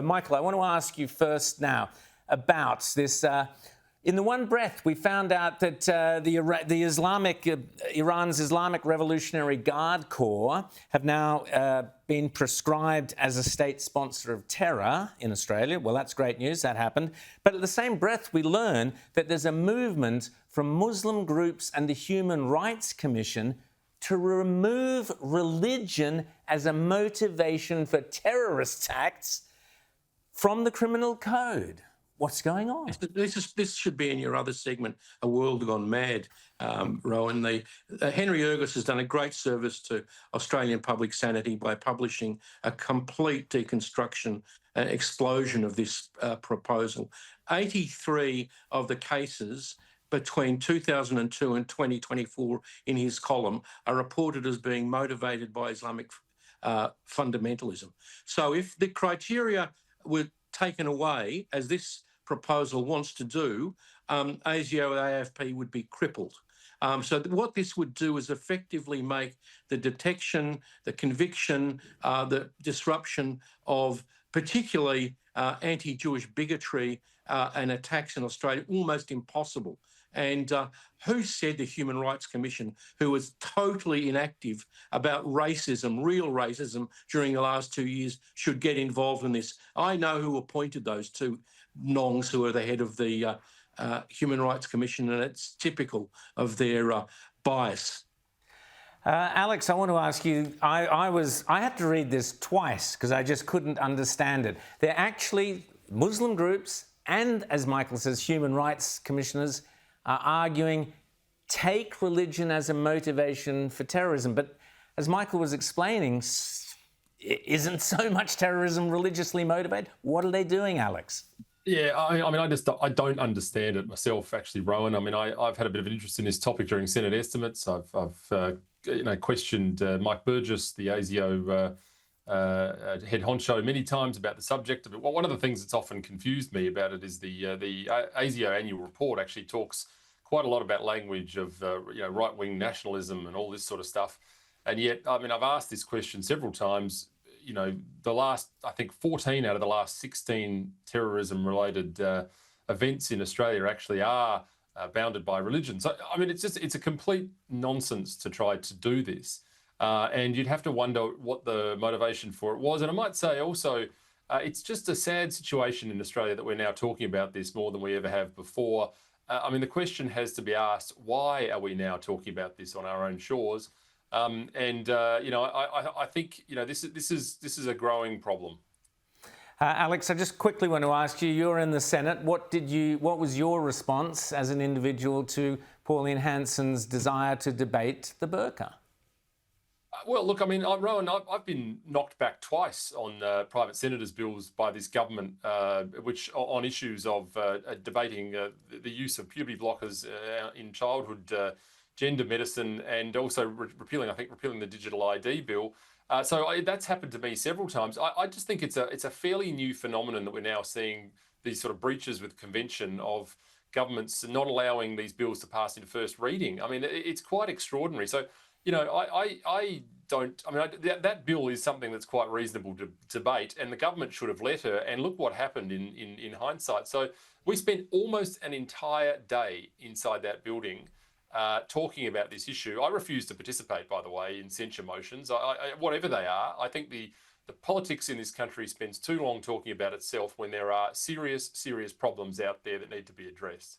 Michael, I want to ask you first now about this. In the one breath, we found out that Iran's Islamic Revolutionary Guard Corps have now been prescribed as a state sponsor of terror in Australia. Well, that's great news. That happened. But at the same breath, we learn that there's a movement from Muslim groups and the Human Rights Commission to remove religion as a motivation for terrorist acts from the criminal code. What's going on? This should be in your other segment, A World Gone Mad, Rowan. Henry Ergas has done a great service to Australian public sanity by publishing a complete deconstruction and explosion of this proposal. 83 of the cases between 2002 and 2024 in his column are reported as being motivated by Islamic fundamentalism. So if the criteria were taken away, as this proposal wants to do, ASIO and AFP would be crippled. So what this would do is effectively make the detection, the conviction, the disruption of particularly anti-Jewish bigotry and attacks in Australia almost impossible. And who said the Human Rights Commission, who was totally inactive about racism, real racism, during the last 2 years, should get involved in this? I know who appointed those two nongs who are the head of the Human Rights Commission, and it's typical of their bias. Alex, I want to ask you, I had to read this twice because I just couldn't understand it. They're actually Muslim groups and, as Michael says, human rights commissioners are arguing, take religion as a motivation for terrorism. But as Michael was explaining, isn't so much terrorism religiously motivated? What are they doing, Alex? Yeah, I don't understand it myself, actually, Rowan. I mean, I've had a bit of an interest in this topic during Senate estimates. I've questioned Mike Burgess, the ASIO head honcho, many times about the subject of it. Well, one of the things that's often confused me about it is the ASIO annual report actually talks quite a lot about language of right-wing nationalism and all this sort of stuff. And yet, I mean, I've asked this question several times. The last, I think 14 out of the last 16 terrorism-related events in Australia actually are bounded by religion. So, I mean, it's a complete nonsense to try to do this. And you'd have to wonder what the motivation for it was. And I might say also, it's just a sad situation in Australia that we're now talking about this more than we ever have before. I mean, the question has to be asked, why are we now talking about this on our own shores? I think this is a growing problem. Alex, I just quickly want to ask you, you're in the Senate. What was your response as an individual to Pauline Hanson's desire to debate the burqa? Well, look, I mean, Rowan, I've been knocked back twice on private senators' bills by this government, which on issues of debating the use of puberty blockers in childhood gender medicine, and also repealing the digital ID bill. So that's happened to me several times. I just think it's a fairly new phenomenon that we're now seeing, these sort of breaches with convention of governments not allowing these bills to pass into first reading. I mean, it's quite extraordinary. So, that bill is something that's quite reasonable to debate, and the government should have let her. And look what happened in hindsight. So we spent almost an entire day inside that building talking about this issue. I refuse to participate, by the way, in censure motions, whatever they are. I think the politics in this country spends too long talking about itself when there are serious problems out there that need to be addressed.